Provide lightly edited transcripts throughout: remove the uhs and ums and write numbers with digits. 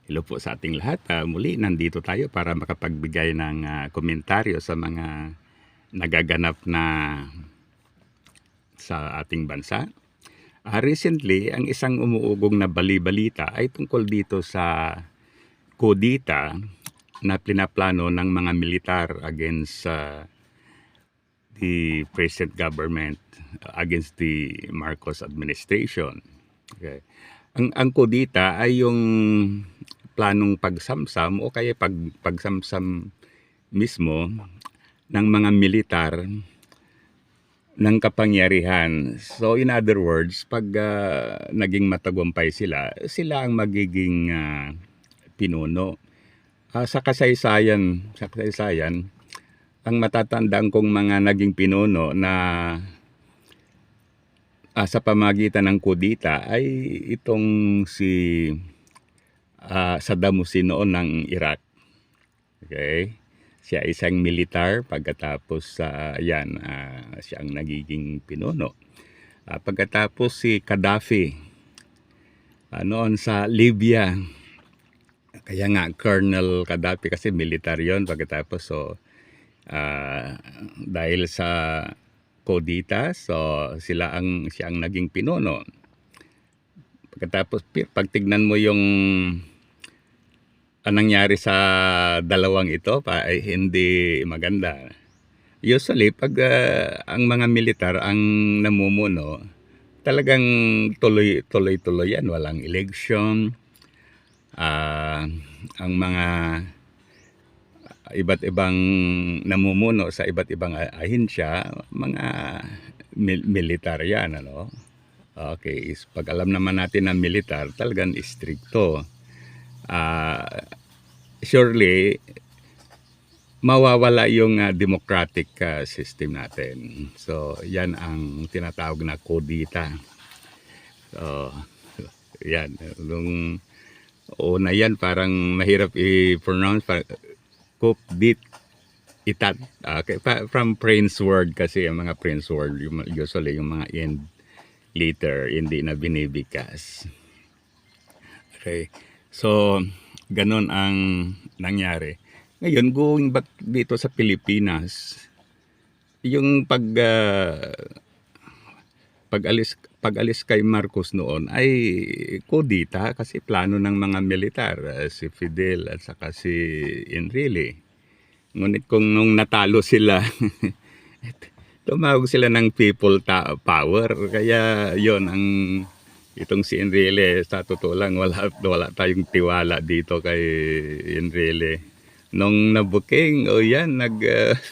Hello po sa ating lahat. Muli nandito tayo para makapagbigay ng komentaryo sa mga nagaganap na sa ating bansa. Recently, ang isang umuugong na bali-balita ay tungkol dito sa kudita na pinaplano ng mga militar against the present government, against the Marcos administration. Okay. Ang kudita ay yung planong pagsamsam o kaya pagsamsam mismo ng mga militar ng kapangyarihan. So in other words, pag naging matagumpay sila ang magiging pinuno. Sa kasaysayan, ang matatandaan kong mga naging pinuno na sa pamagitan ng kudita ay itong si Saddam Hussein noon ng Iraq. Okay? Siya isang militar, pagkatapos siya ang nagiging pinuno. Pagkatapos si Gaddafi noon sa Libya. Kaya nga Colonel Gaddafi kasi militar yon. Pagkatapos dahil sa kudita, so siya ang naging pinuno. Pagkatapos pag tignan mo yung nangyari sa dalawang ito ay hindi maganda. Usually pag ang mga militar ang namumuno, talagang tuloy-tuloy yan, walang election. Ang mga iba't ibang namumuno sa iba't ibang ahensya, mga militar yan, ano? Okay, pag alam naman natin ng militar, talagang istrikto. Surely, mawawala yung democratic system natin. So, yan ang tinatawag na kudita. So, yan. Nung una yan, parang mahirap i-pronounce. Kudit itat. Okay, from French word kasi, ang mga French word, usually yung mga end letter, hindi na binibigkas. Okay. So, ganun ang nangyari. Ngayon, going back dito sa Pilipinas, yung pag-alis kay Marcos noon ay kudita kasi plano ng mga militar, si Fidel at saka si Enrile. Ngunit kung nung natalo sila, tumawag sila ng people power. Kaya yon ang itong si Enrile, sa totoo lang, wala tayong tiwala dito kay Enrile. Nung nabuking, yan,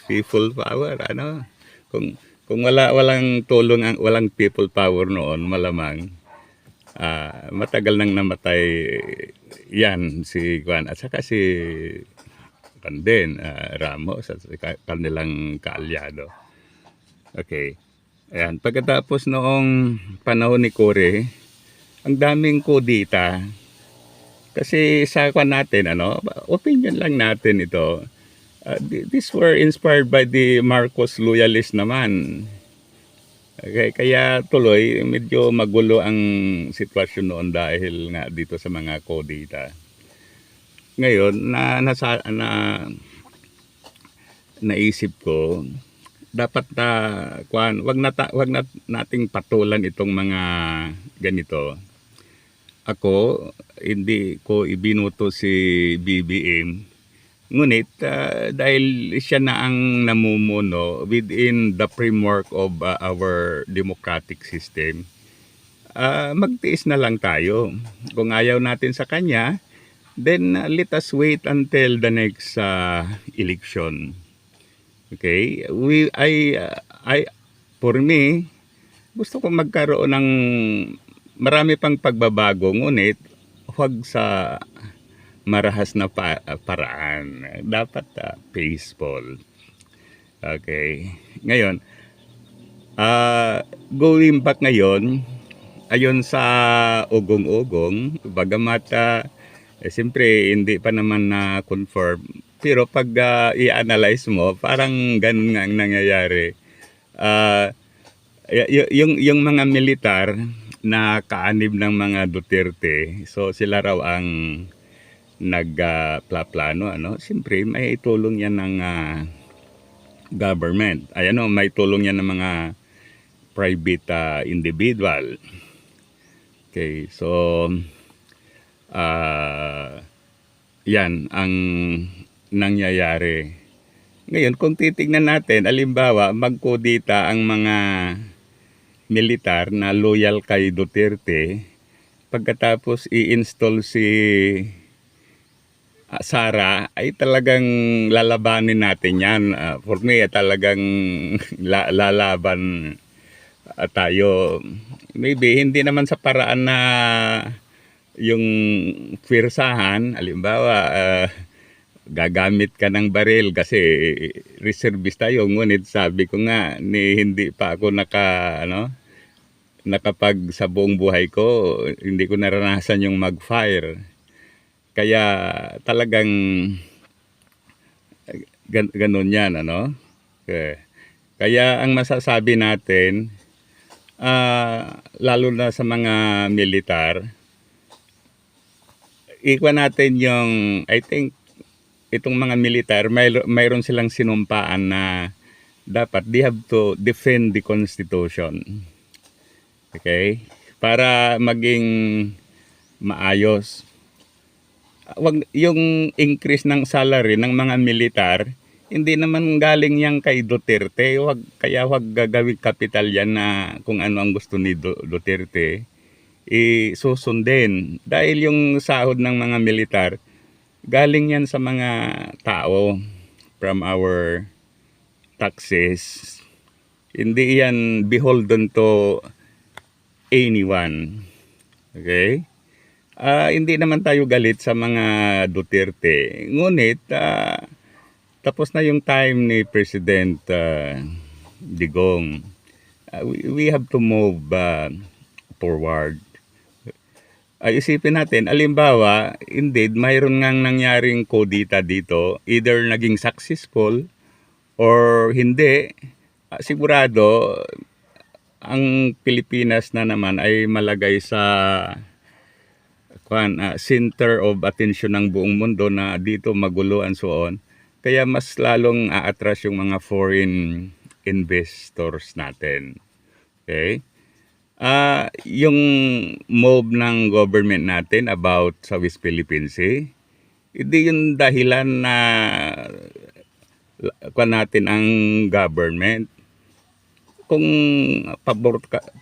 people power, ano? Kung walang tulong, walang people power noon, malamang matagal nang namatay yan si Juan at saka si Ramos at kanilang kaalyado. Okay. Ayan, pagkatapos noong panahon ni Cory, ang daming kudita. Kasi sa natin, opinion lang natin ito. These were inspired by the Marcos loyalist naman. Okay, kaya tuloy, medyo magulo ang sitwasyon noon dahil nga dito sa mga kudita. Ngayon, naisip ko, dapat wag nating patulan itong mga ganito. Ako, hindi ko ibinuto si BBM. Ngunit dahil siya na ang namumuno within the framework of our democratic system, magtiis na lang tayo. Kung ayaw natin sa kanya, then let us wait until the next election. Okay? For me, gusto ko magkaroon ng marami pang pagbabago, ngunit huwag sa marahas na paraan. Dapat peaceful. Okay. Ngayon, going back ngayon, ayon sa ugong-ugong, bagamat siyempre hindi pa naman na confirm, pero pag i-analyze mo, parang ganun nga ang nangyayari. Yung mga militar na kaanib ng mga Duterte, so sila raw ang nagplano, ano, siyempre may tulong yan ng government. Ay ano, may tulong yan ng mga private individual. Okay, so yan ang nangyayari. Ngayon, kung titignan natin, alimbawa, magkudita ang mga militar na loyal kay Duterte, pagkatapos i-install si Sara, ay talagang lalabanin natin yan. For me, talagang lalaban tayo. Maybe hindi naman sa paraan na yung pirsahan, halimbawa, gagamit ka ng baril kasi reservist tayo. Ngunit sabi ko nga, hindi pa ako nakapag sa buong buhay ko, hindi ko naranasan yung mag-fire. Kaya talagang ganun yan, ano? Kaya ang masasabi natin, lalo na sa mga militar, iwan natin yung, I think, itong mga militar, mayroon silang sinumpaan na dapat they have to defend the Constitution. Okay? Para maging maayos. Wag yung increase ng salary ng mga militar, hindi naman galing yan kay Duterte. Kaya wag gagawing kapital yan na kung ano ang gusto ni Duterte, susundin. Dahil yung sahod ng mga militar, galing yan sa mga tao from our taxes. Hindi yan beholden to anyone. Okay? Hindi naman tayo galit sa mga Duterte. Ngunit, tapos na yung time ni President Digong. We have to move forward. Isipin natin, alimbawa, indeed, mayroon ngang nangyaring kudita dito, either naging successful or hindi. Sigurado, ang Pilipinas na naman ay malagay sa center of attention ng buong mundo na dito magulo and so on. Kaya mas lalong a-attract yung mga foreign investors natin. Okay? Yung move ng government natin about sa West Philippine Sea, hindi yung dahilan na natin ang government. Kung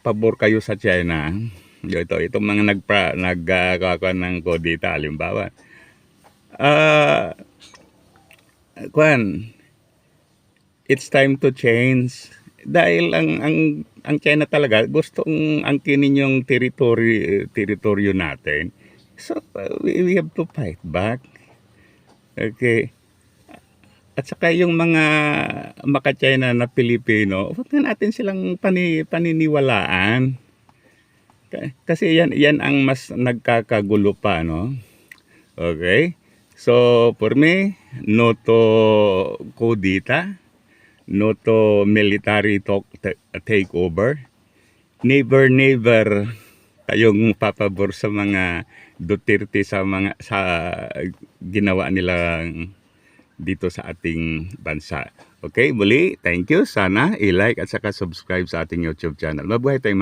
pabor kayo sa China, itong mga nagkakakuha ng kodita, halimbawa, it's time to change. Dahil ang China talaga gustong angkinin yung teritoryo natin. So we have to fight back. Okay. At saka yung mga maka-China na Pilipino, huwag na natin silang paniniwalaan. Kasi yan ang mas nagkakagulo pa, no? Okay? So for me, no to kudita. No to military takeover. Never tayong papabor sa mga Duterte sa ginawa nilang dito sa ating bansa. Okay, muli, thank you. Sana i-like at saka subscribe sa ating YouTube channel. Mabuhay tayong mga